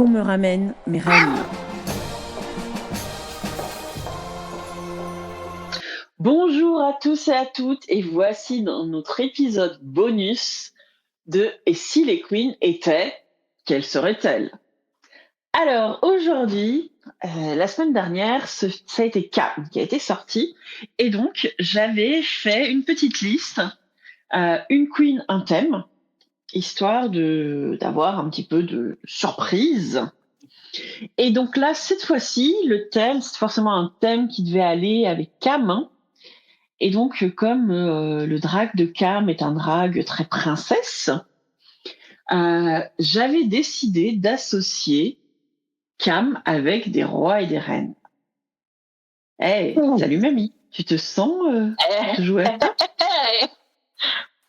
qu'on me ramène mes reines. Bonjour à tous et à toutes, et voici dans notre épisode bonus de Et si les queens étaient, quelles seraient-elles? Alors aujourd'hui, la semaine dernière, ça a été Cam qui a été sorti, et donc j'avais fait une petite liste, une queen, un thème, histoire d'avoir un petit peu de surprise. Et donc là, cette fois-ci, le thème, c'est forcément un thème qui devait aller avec Cam, hein. Et donc, comme le drag de Cam est un drag très princesse, j'avais décidé d'associer Cam avec des rois et des reines. Hey, salut mamie, tu te sens de jouer à ça?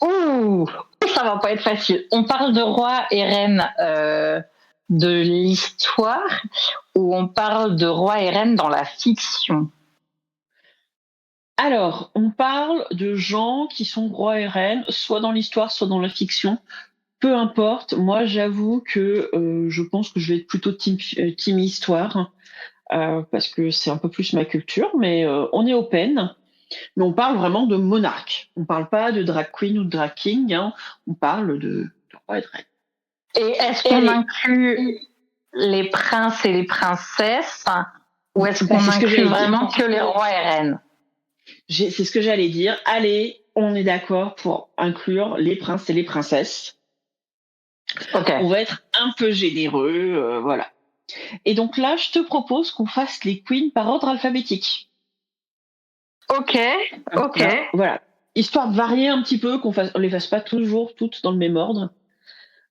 Ouh, ça va pas être facile. On parle de roi et reine de l'histoire ou on parle de roi et reine dans la fiction? Alors, on parle de gens qui sont rois et reines, soit dans l'histoire, soit dans la fiction. Peu importe, moi j'avoue que je pense que je vais être plutôt team histoire, parce que c'est un peu plus ma culture, mais on est open. Mais on parle vraiment de monarque. On parle pas de drag queen ou de drag king, hein. On parle de roi et de reine. Et est-ce qu'on inclut les princes et les princesses ou est-ce qu'on inclut vraiment que les rois et reines? C'est ce que j'allais dire. Allez, on est d'accord pour inclure les princes et les princesses. Okay. On va être un peu généreux, voilà. Et donc là, je te propose qu'on fasse les queens par ordre alphabétique. Ok. Voilà. Histoire de varier un petit peu, qu'on les fasse pas toujours toutes dans le même ordre.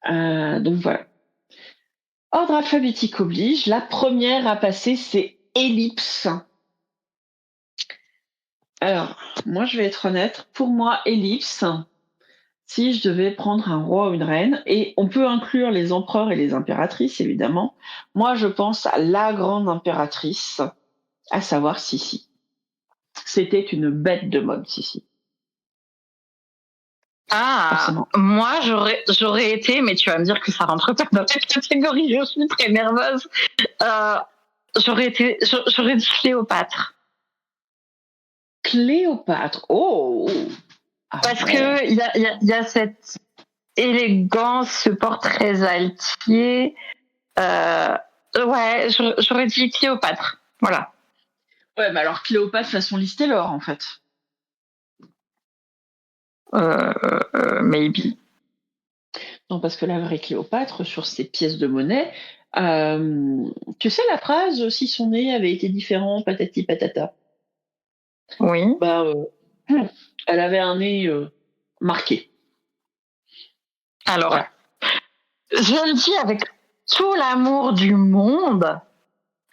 Donc voilà. Ordre alphabétique oblige. La première à passer, c'est Ellipse. Alors, moi, je vais être honnête. Pour moi, Ellipse, si je devais prendre un roi ou une reine, et on peut inclure les empereurs et les impératrices, évidemment, moi, je pense à la grande impératrice, à savoir Sissi. C'était une bête de mode, Sissi. Ah, forcément. Moi, j'aurais été, mais tu vas me dire que ça rentre pas dans cette catégorie, je suis très nerveuse. J'aurais dit Cléopâtre. Cléopâtre, oh! Parce que il y a cette élégance, ce portrait altier. Ouais, j'aurais dit Cléopâtre. Voilà. Ouais, mais alors Cléopâtre façon Liz Taylor, en fait. Maybe. Non, parce que la vraie Cléopâtre, sur ses pièces de monnaie, tu sais la phrase « si son nez avait été différent, patati patata ». Oui. Bah, elle avait un nez marqué. Alors, voilà. Je le dis avec tout l'amour du monde,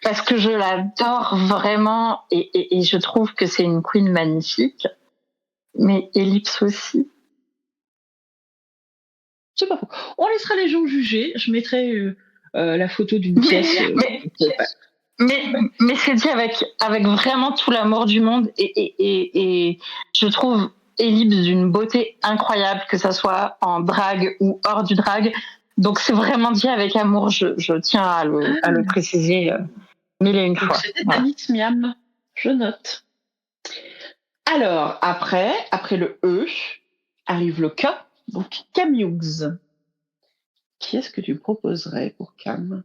parce que je l'adore vraiment et je trouve que c'est une queen magnifique, mais Ellipse aussi. C'est pas faux. On laissera les gens juger. Je mettrai la photo d'une pièce. Mais c'est dit avec vraiment tout l'amour du monde et je trouve Ellipse d'une beauté incroyable, que ça soit en drague ou hors du drague. Donc c'est vraiment dit avec amour. Je tiens à le préciser mille et une fois. C'était Tanix Miam. Je note. Alors après le E arrive le K. Donc Cam Hughes. Qui est-ce que tu proposerais pour Cam?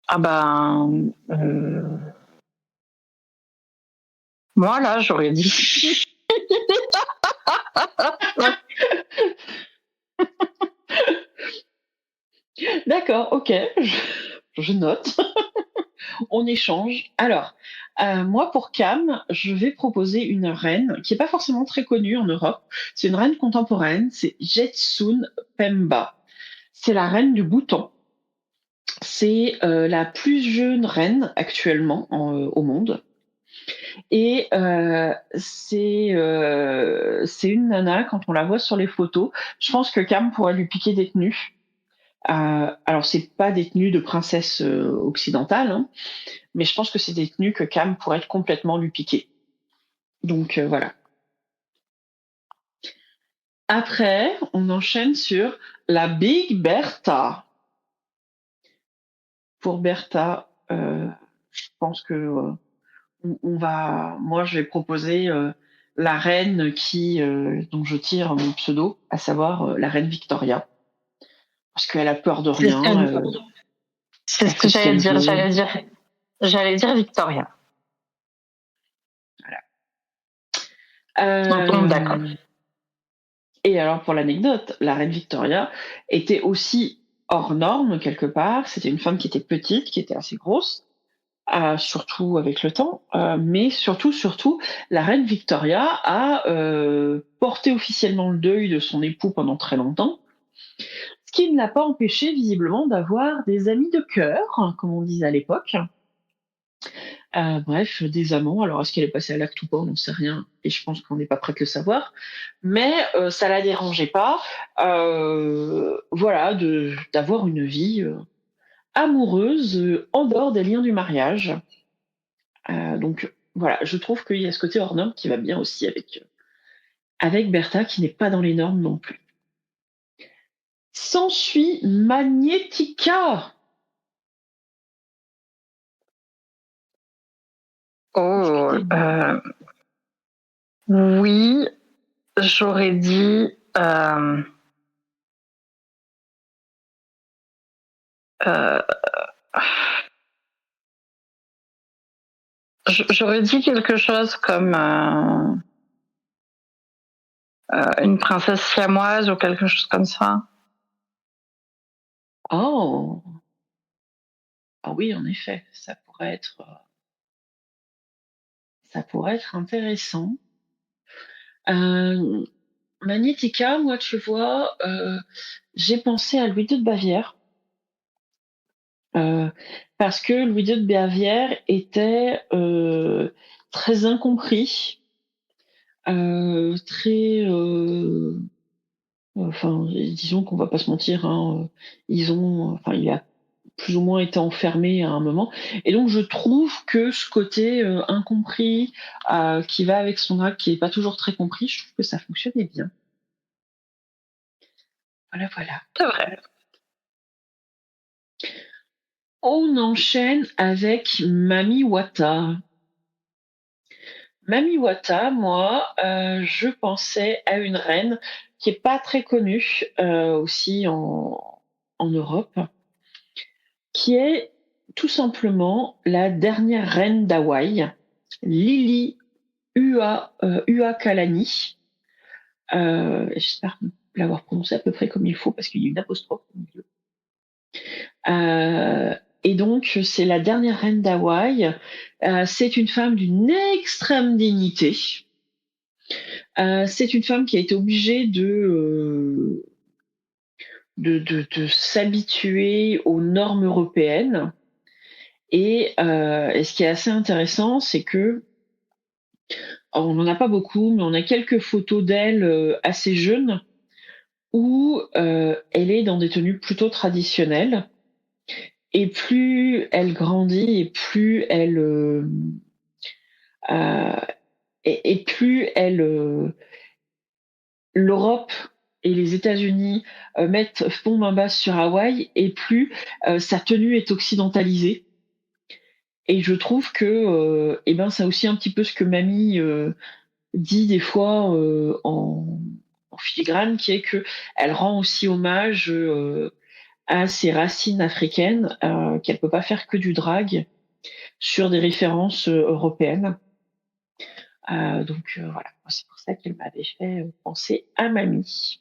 Ah ben, moi là j'aurais dit. D'accord, ok, je note. On échange. Alors, moi pour Cam, je vais proposer une reine qui n'est pas forcément très connue en Europe. C'est une reine contemporaine, c'est Jetsun Pemba. C'est la reine du Bhoutan. C'est la plus jeune reine actuellement au monde. Et c'est une nana, quand on la voit sur les photos, je pense que Cam pourrait lui piquer des tenues. Alors c'est pas des tenues de princesse occidentale, hein, mais je pense que c'est des tenues que Cam pourrait complètement lui piquer. Donc voilà. Après, on enchaîne sur la Big Bertha. pour Bertha, je pense que moi, je vais proposer la reine dont je tire mon pseudo, à savoir la reine Victoria, parce qu'elle a peur de C'est ce rien. c'est Elle ce que fait ce qu'elle veut. J'allais dire Victoria. On tombe d'accord. Et alors, pour l'anecdote, la reine Victoria était aussi hors norme quelque part. C'était une femme qui était petite, qui était assez grosse, surtout avec le temps. Mais surtout, la reine Victoria a porté officiellement le deuil de son époux pendant très longtemps, ce qui ne l'a pas empêché visiblement d'avoir des amis de cœur, hein, comme on disait à l'époque. Bref, des amants. Alors, est-ce qu'elle est passée à l'acte ou pas, on n'en sait rien, et je pense qu'on n'est pas prêt de le savoir. Mais ça la dérangeait pas, voilà, d'avoir une vie amoureuse en dehors des liens du mariage. Donc voilà, je trouve qu'il y a ce côté hors norme qui va bien aussi avec Bertha, qui n'est pas dans les normes non plus. S'ensuit Magnetica. Oh, oui, j'aurais dit. J'aurais dit quelque chose comme une princesse siamoise ou quelque chose comme ça. Oh, ah oui, en effet, ça pourrait être intéressant. Magnetica, moi, tu vois, j'ai pensé à Louis II de Bavière. Parce que Louis II de Bavière était très incompris, très, enfin, disons qu'on va pas se mentir, hein, il a plus ou moins été enfermé à un moment, et donc je trouve que ce côté incompris qui va avec son acte, qui est pas toujours très compris, je trouve que ça fonctionnait bien. Voilà. C'est vrai. On enchaîne avec Mami Wata. Mami Wata, moi, je pensais à une reine qui est pas très connue aussi en Europe, qui est tout simplement la dernière reine d'Hawaï, Lili Ua Kalani. J'espère l'avoir prononcé à peu près comme il faut parce qu'il y a une apostrophe au milieu. Et donc, c'est la dernière reine d'Hawaï. C'est une femme d'une extrême dignité. C'est une femme qui a été obligée de s'habituer aux normes européennes. Et ce qui est assez intéressant, c'est que on n'en a pas beaucoup, mais on a quelques photos d'elle assez jeune où elle est dans des tenues plutôt traditionnelles. Et plus elle grandit, et plus elle et plus elle l'Europe et les États-Unis font main basse sur Hawaï, et plus sa tenue est occidentalisée. Et je trouve que ça aussi un petit peu ce que Mamie dit des fois en filigrane, qui est que elle rend aussi hommage à ses racines africaines, qu'elle peut pas faire que du drag sur des références européennes. Donc voilà, c'est pour ça qu'elle m'avait fait penser à Mamie.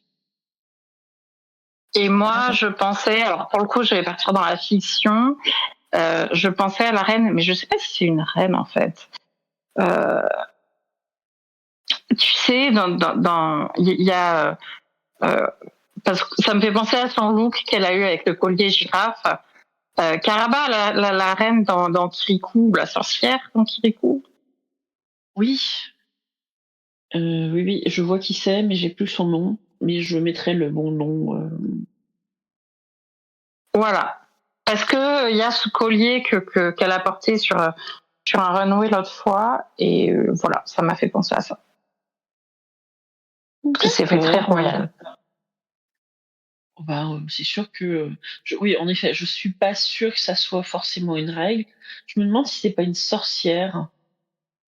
Et moi, je pensais, alors pour le coup, je vais partir dans la fiction. Je pensais à la reine, mais je sais pas si c'est une reine en fait. Tu sais, il y a parce que ça me fait penser à son look qu'elle a eu avec le collier girafe. Caraba, la reine dans Kirikou, la sorcière dans Kirikou. Oui. Oui, je vois qui c'est, mais j'ai plus son nom. Mais je mettrai le bon nom. Voilà. Parce que il y a ce collier qu'elle a porté sur un runway l'autre fois, et voilà, ça m'a fait penser à ça. Que c'est fait très royal. C'est sûr que oui, en effet, je suis pas sûre que ça soit forcément une règle. Je me demande si c'est pas une sorcière,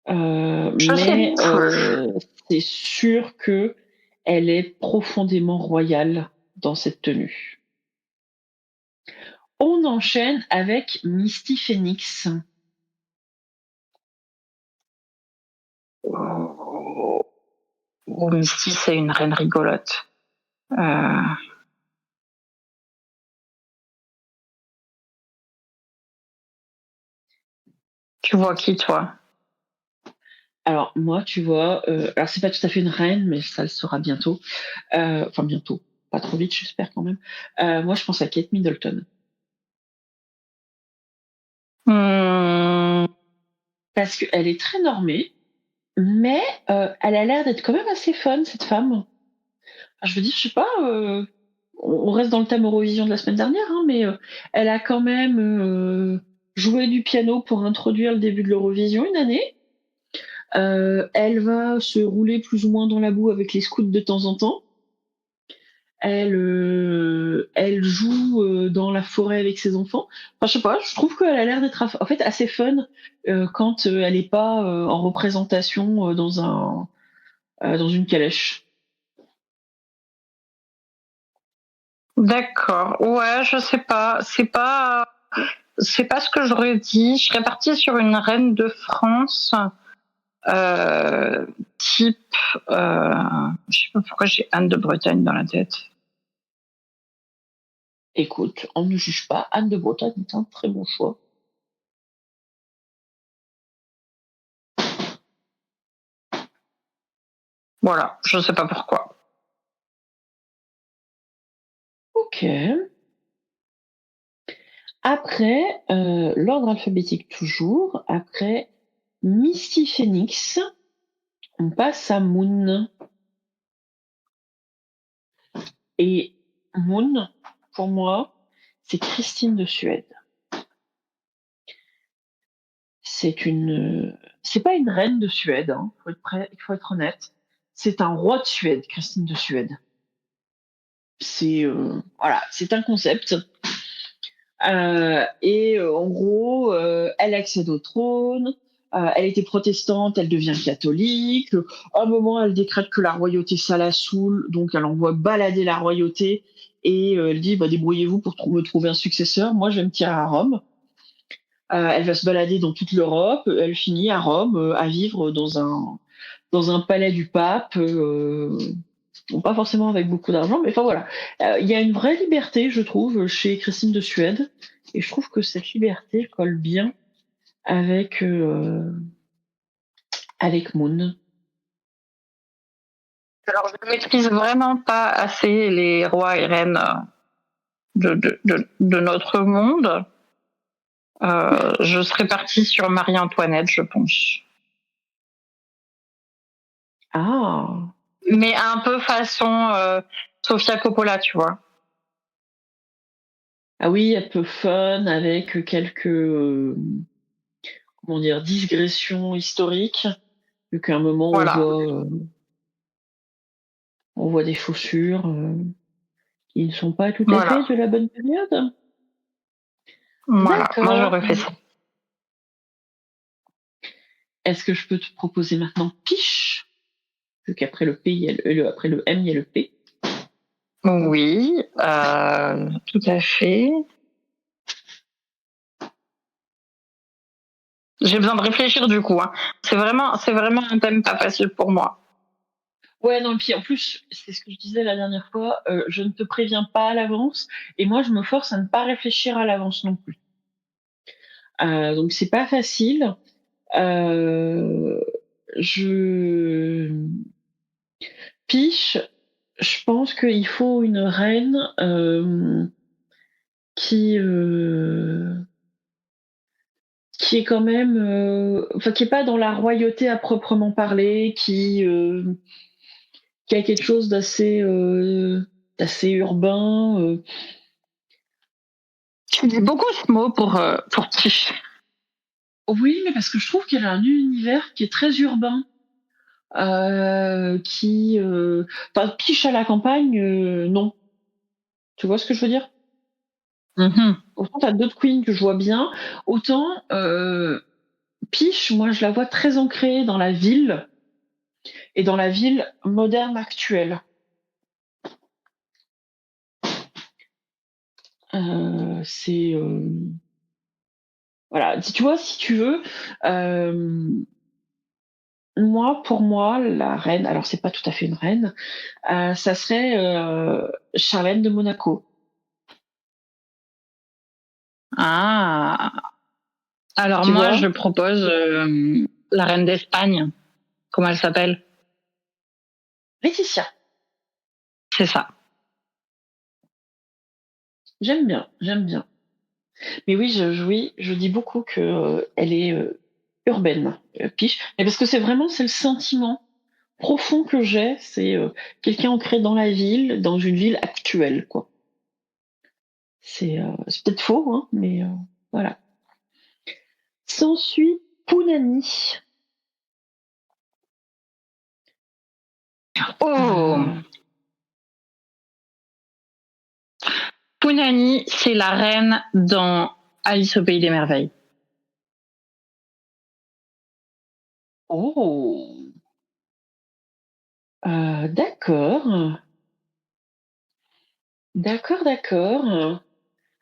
Je sais mais plus. c'est sûr que elle est profondément royale dans cette tenue. On enchaîne avec Misty Phoenix. Oh, oh, Misty, c'est une reine rigolote. Euh, Tu vois qui, toi? Alors moi, tu vois, alors c'est pas tout à fait une reine, mais ça le sera bientôt. Enfin bientôt, pas trop vite, j'espère quand même. Moi, je pense à Kate Middleton Hmm, parce qu'elle est très normée, mais elle a l'air d'être quand même assez fun cette femme. Enfin, je veux dire, je sais pas. On reste dans le thème Eurovision de la semaine dernière, hein, mais elle a quand même joué du piano pour introduire le début de l'Eurovision une année. Elle va se rouler plus ou moins dans la boue avec les scouts de temps en temps. Elle joue dans la forêt avec ses enfants. Enfin, je sais pas, je trouve qu'elle a l'air d'être en fait assez fun quand elle est pas en représentation dans une calèche. d'accord. Ouais, je sais pas. C'est pas ce que j'aurais dit. Je serais partie sur une reine de France, euh, type, je sais pas pourquoi j'ai Anne de Bretagne dans la tête. Écoute, on ne juge pas. Anne de Bretagne est un très bon choix. Voilà, je sais pas pourquoi. Ok. Après, l'ordre alphabétique toujours. Après Misty Phoenix, on passe à Moon. Et Moon, pour moi, c'est Christine de Suède. C'est pas une reine de Suède, hein, il faut être honnête. C'est un roi de Suède, Christine de Suède. Voilà, c'est un concept. En gros, elle accède au trône. Elle était protestante, elle devient catholique. À un moment, elle décrète que la royauté, ça la saoule, donc elle envoie balader la royauté et elle dit bah, débrouillez-vous pour me trouver un successeur. Moi, je vais me tirer à Rome. Elle va se balader dans toute l'Europe. Elle finit à Rome, à vivre dans un palais du pape. Bon, pas forcément avec beaucoup d'argent, mais enfin voilà. Il y a une vraie liberté, je trouve, chez Christine de Suède. Et je trouve que cette liberté colle bien avec, avec Moon. Alors, je ne maîtrise vraiment pas assez les rois et reines de notre monde. Je serais partie sur Marie-Antoinette, je pense. Ah, Mais un peu façon Sofia Coppola, tu vois. ah oui, un peu fun avec quelques comment dire digressions historiques. Vu qu'à un moment Voilà. on voit des chaussures qui ne sont pas tout à fait Voilà. de la bonne période. Voilà. Moi, D'accord. j'aurais fait ça. Est-ce que je peux te proposer maintenant Piche? Vu qu'après le P, après le M, il y a le P. Oui, tout à fait. J'ai besoin de réfléchir du coup. Hein. C'est vraiment un thème pas facile pour moi. Ouais, non, et puis en plus, c'est ce que je disais la dernière fois, je ne te préviens pas à l'avance, et moi je me force à ne pas réfléchir à l'avance non plus. Donc c'est pas facile. Euh, je piche, je pense qu'il faut une reine qui qui est quand même, enfin qui est pas dans la royauté à proprement parler, qui a quelque chose d'assez urbain. Tu dis beaucoup ce mot pour Tiff. Oui, mais parce que je trouve qu'elle a un univers qui est très urbain, enfin, Piche à la campagne, non. Tu vois ce que je veux dire? Mhm. Autant t'as d'autres queens que je vois bien, autant Peach, moi je la vois très ancrée dans la ville et dans la ville moderne actuelle. C'est voilà, si tu vois, si tu veux, moi, pour moi, la reine, alors c'est pas tout à fait une reine, ça serait Charlène de Monaco. Ah. Alors Tu moi, vois? je propose la reine d'Espagne. Comment elle s'appelle? Laetitia, C'est ça. j'aime bien, j'aime bien. Mais oui, oui, je dis beaucoup que elle est urbaine, Piche. Mais parce que c'est le sentiment profond que j'ai, c'est quelqu'un ancré dans la ville, dans une ville actuelle, quoi. C'est peut-être faux, hein, mais voilà. S'ensuit Pounani. Oh, Euh, Punani, c'est la reine dans Alice au pays des merveilles. oh, d'accord, d'accord, d'accord.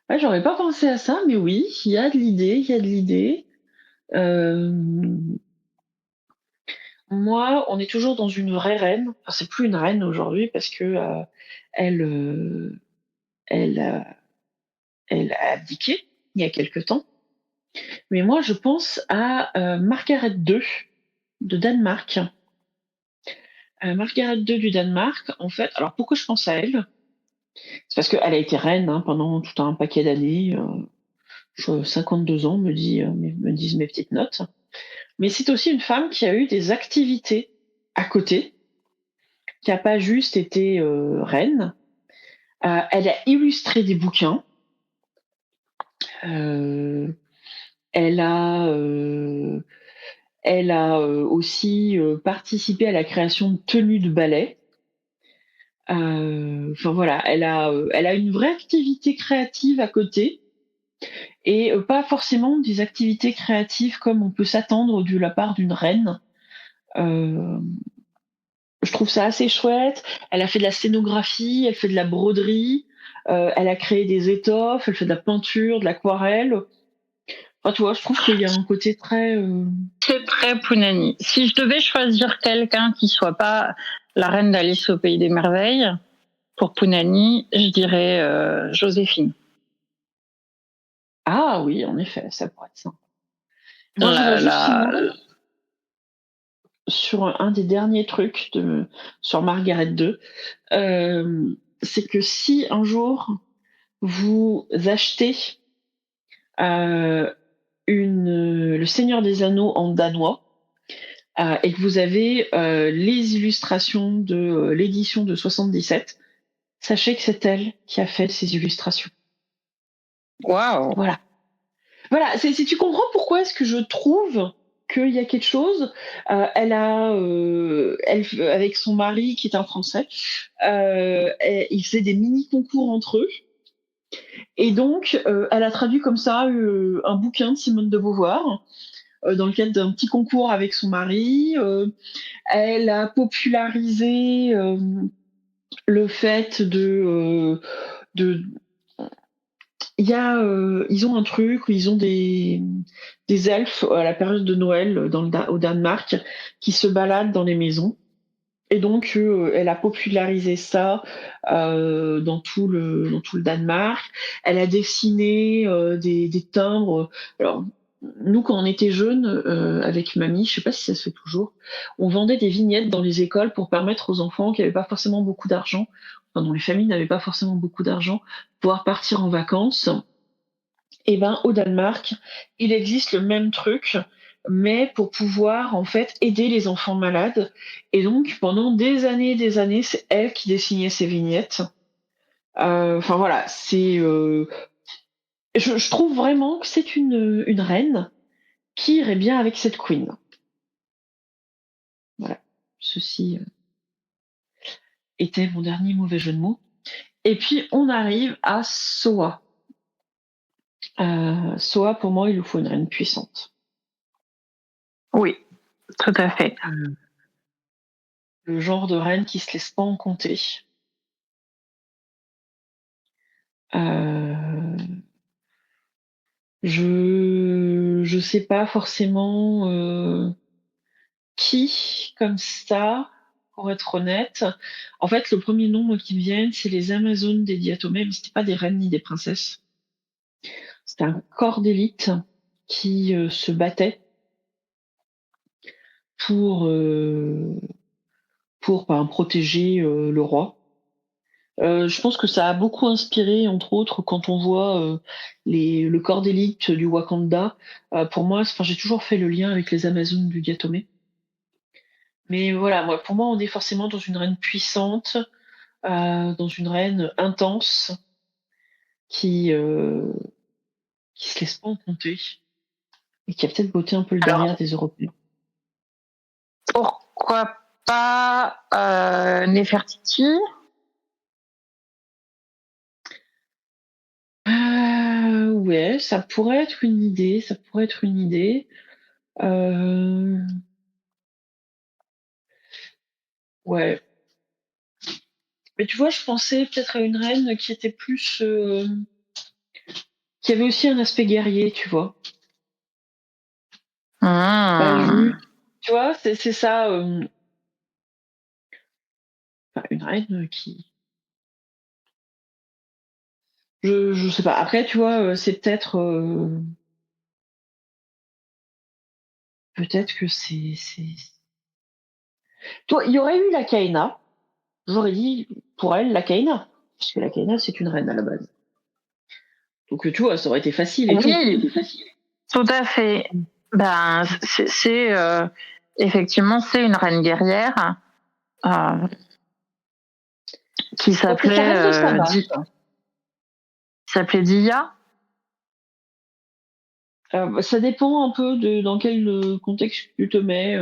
Ouais, j'aurais pas pensé à ça, mais oui, il y a de l'idée, il y a de l'idée. Euh, Moi, on est toujours dans une vraie reine. Enfin, c'est plus une reine aujourd'hui parce que elle, elle, elle a abdiqué il y a quelque temps. Mais moi, je pense à Margaret II de Danemark. Margaret II du Danemark, en fait. Alors pourquoi je pense à elle? C'est parce qu'elle a été reine hein, pendant tout un paquet d'années. 52 ans, me disent mes petites notes. Mais c'est aussi une femme qui a eu des activités à côté, qui n'a pas juste été reine. Elle a illustré des bouquins. Euh, elle a, euh, elle a aussi participé à la création de tenues de ballet. Enfin voilà, elle a une vraie activité créative à côté et pas forcément des activités créatives comme on peut s'attendre de la part d'une reine. Euh, je trouve ça assez chouette. Elle a fait de la scénographie, elle fait de la broderie, elle a créé des étoffes, elle fait de la peinture, de l'aquarelle. Enfin, tu vois, je trouve qu'il y a un côté très. C'est très Punani. Si je devais choisir quelqu'un qui soit pas la reine d'Alice au pays des merveilles, pour Punani, je dirais Joséphine. Ah oui, en effet, ça pourrait être ça. Moi, j'irais La, juste la, sinon sur un des derniers trucs sur Margaret 2. C'est que si un jour vous achetez euh, le Seigneur des Anneaux en danois, et que vous avez les illustrations de l'édition de 77, sachez que c'est elle qui a fait ces illustrations. Waouh. Voilà. Voilà, si tu comprends pourquoi est-ce que je trouve qu'il y a quelque chose, avec son mari qui est un Français, ils faisaient des mini concours entre eux, et donc elle a traduit comme ça un bouquin de Simone de Beauvoir dans le cadre d'un petit concours avec son mari. Elle a popularisé le fait de ils ont un truc où ils ont des elfes à la période de Noël au Danemark qui se baladent dans les maisons. Et donc, elle a popularisé ça dans tout le Danemark. Elle a dessiné des timbres. Alors, nous, quand on était jeunes, avec mamie, je sais pas si ça se fait toujours, on vendait des vignettes dans les écoles pour permettre aux enfants qui n'avaient pas forcément beaucoup d'argent, enfin, dont les familles n'avaient pas forcément beaucoup d'argent, de pouvoir partir en vacances. Et ben, au Danemark, il existe le même truc, mais pour pouvoir en fait aider les enfants malades. Et donc, pendant des années, c'est elle qui dessinait ces vignettes. Enfin voilà, je trouve vraiment que c'est une reine qui irait bien avec cette queen. Voilà. Ceci était mon dernier mauvais jeu de mots. Et puis, on arrive à Soa. Soa, pour moi, il nous faut une reine puissante. Oui, tout à fait. Le genre de reine qui se laisse pas en compter. Je sais pas forcément qui comme ça, pour être honnête. En fait, le premier nom moi, qui me vient, c'est les Amazones des Diatomées, mais c'était pas des reines ni des princesses. C'était un corps d'élite qui se battait pour protéger le roi. Je pense que ça a beaucoup inspiré, entre autres, quand on voit le corps d'élite du Wakanda. Pour moi, j'ai toujours fait le lien avec les Amazones du Diatomée. Mais voilà, pour moi, on est forcément dans une reine puissante, dans une reine intense, qui se laisse pas en compter et qui a peut-être botté un peu le derrière Alors, des Européens. pourquoi pas Nefertiti? Ouais, ça pourrait être une idée, ça pourrait être une idée. Ouais. Mais tu vois, je pensais peut-être à une reine qui était plus, qui avait aussi un aspect guerrier, tu vois. Pas Mmh. juste. Tu vois, c'est ça. Une reine qui. Je sais pas. Après, tu vois, c'est peut-être. Peut-être que c'est. Toi, il y aurait eu la Kaina. J'aurais dit pour elle la Kaina. Parce que la Kaina, c'est une reine à la base. Donc, tu vois, ça aurait été facile et tout. Oui, tout à fait. Ben, effectivement, c'est une reine guerrière qui Donc, c'est la reine de s'appelait Saba. Dia. Ça dépend un peu de dans quel contexte tu te mets.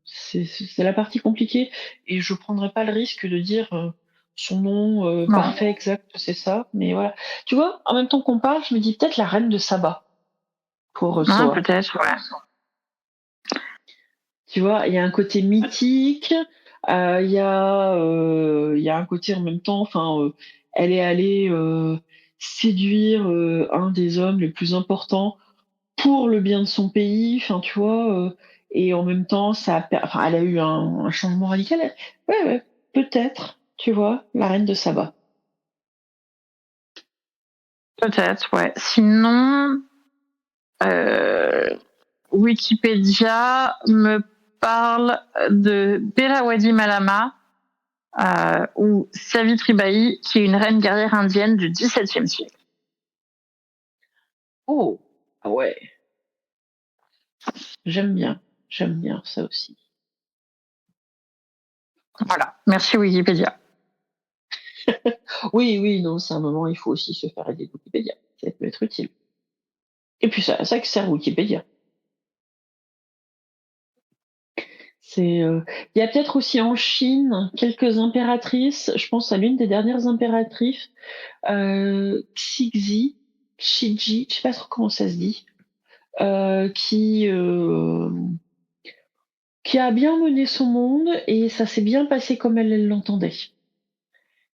C'est la partie compliquée et je prendrai pas le risque de dire son nom Non. parfait, exact, c'est ça. Mais voilà. Tu vois, en même temps qu'on parle, je me dis peut-être la reine de Saba pour Ah, Soa. peut-être, ouais. Tu vois, il y a un côté mythique, il y a un côté en même temps, elle est allée séduire un des hommes les plus importants pour le bien de son pays, tu vois, et en même temps, elle a eu un changement radical. Ouais, ouais, peut-être, tu vois, la reine de Saba. Peut-être, ouais. Sinon, Wikipédia me parle de Berawadi Malama ou Savitri Bai, qui est une reine guerrière indienne du XVIIe siècle. Oh, ah ouais, j'aime bien ça aussi. Voilà. Merci Wikipédia. Oui, oui, non, c'est un moment, il faut aussi se faire aider de Wikipédia. Ça peut être utile. Et puis ça que sert Wikipédia. Il y a peut-être aussi en Chine quelques impératrices. Je pense à l'une des dernières impératrices, Xixi, Shiji, je sais pas trop comment ça se dit, euh, qui euh, qui a bien mené son monde et ça s'est bien passé comme elle l'entendait.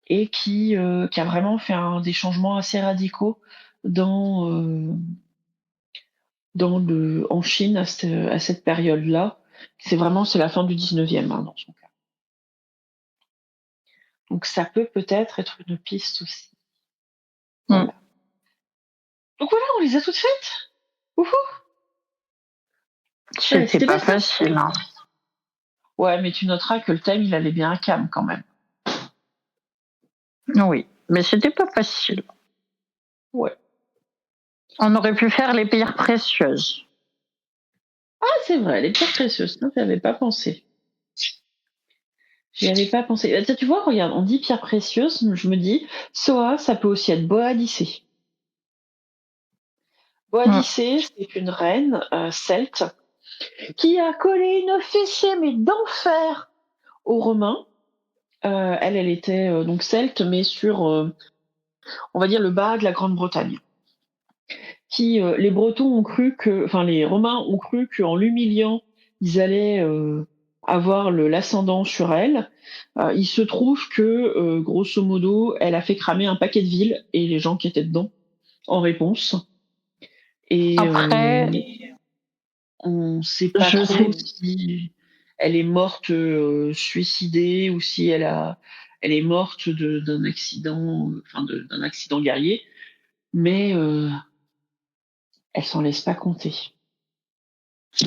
Et qui a vraiment fait des changements assez radicaux dans, en Chine à cette période-là. C'est la fin du 19e dans son cas. Donc ça peut peut-être être une piste aussi. Voilà. Donc voilà, on les a toutes faites. Wouhou. Ouais, C'était c'était pas pas simple. facile. Hein. Ouais, mais tu noteras que le thème, il allait bien à Cam quand même. Oui, mais c'était pas facile. Ouais. On aurait pu faire les pierres précieuses. Ah, c'est vrai, les pierres précieuses. Non, j'y avais pas pensé. J'y avais pas pensé. Tu vois, regarde, on dit pierres précieuses, je me dis, Soa, ça peut aussi être Boadicée. Mm. Boadicée, c'est une reine celte qui a collé une fessée, mais d'enfer, aux Romains, Elle était donc celte, mais sur, on va dire, le bas de la Grande-Bretagne. Les Bretons ont cru que, enfin, les Romains ont cru qu'en l'humiliant, ils allaient avoir l'ascendant sur elle. Il se trouve que, grosso modo, elle a fait cramer un paquet de villes et les gens qui étaient dedans en réponse. Et Après, on ne sait pas je trop sais. si elle est morte suicidée ou si elle est morte d'un accident, enfin d'un accident guerrier, mais elle s'en laisse pas compter.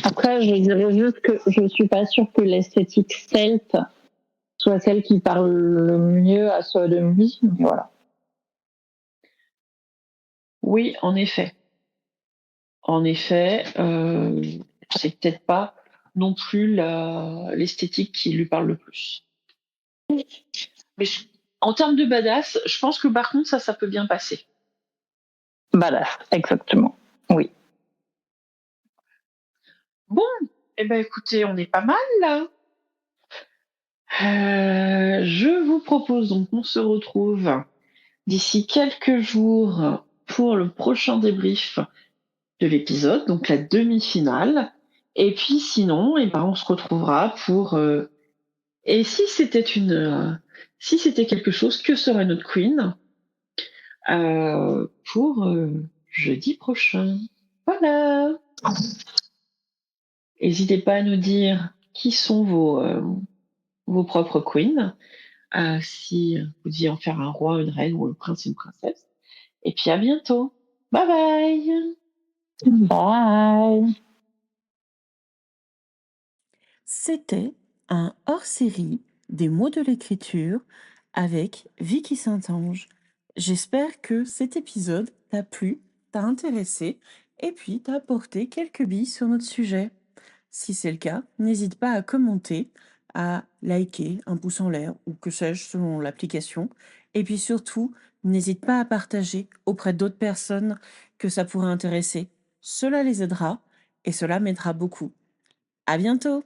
Après, je dirais juste que je suis pas sûre que l'esthétique celte soit celle qui parle le mieux à soi de lui. Voilà. Oui, en effet. En effet, c'est peut-être pas non plus l'esthétique qui lui parle le plus. Mais en termes de badass, je pense que par contre, ça peut bien passer. Badass, exactement. Oui. Bon, eh ben écoutez, on est pas mal là. Je vous propose donc qu'on se retrouve d'ici quelques jours pour le prochain débrief de l'épisode, donc la demi-finale. Et puis sinon, eh ben, on se retrouvera pour et si c'était quelque chose, que serait notre queen pour jeudi prochain. Voilà. N'hésitez pas à nous dire qui sont vos propres queens, si vous deviez en faire un roi, une reine ou un prince, une princesse. Et puis à bientôt. Bye bye. Bye. C'était un hors-série des mots de l'écriture avec Vicky Saint-Ange. J'espère que cet épisode t'a plu, t'a intéressé et puis t'a apporté quelques billes sur notre sujet. Si c'est le cas, n'hésite pas à commenter, à liker, un pouce en l'air ou que sais-je selon l'application. Et puis surtout, n'hésite pas à partager auprès d'autres personnes que ça pourrait intéresser. Cela les aidera et cela m'aidera beaucoup. À bientôt!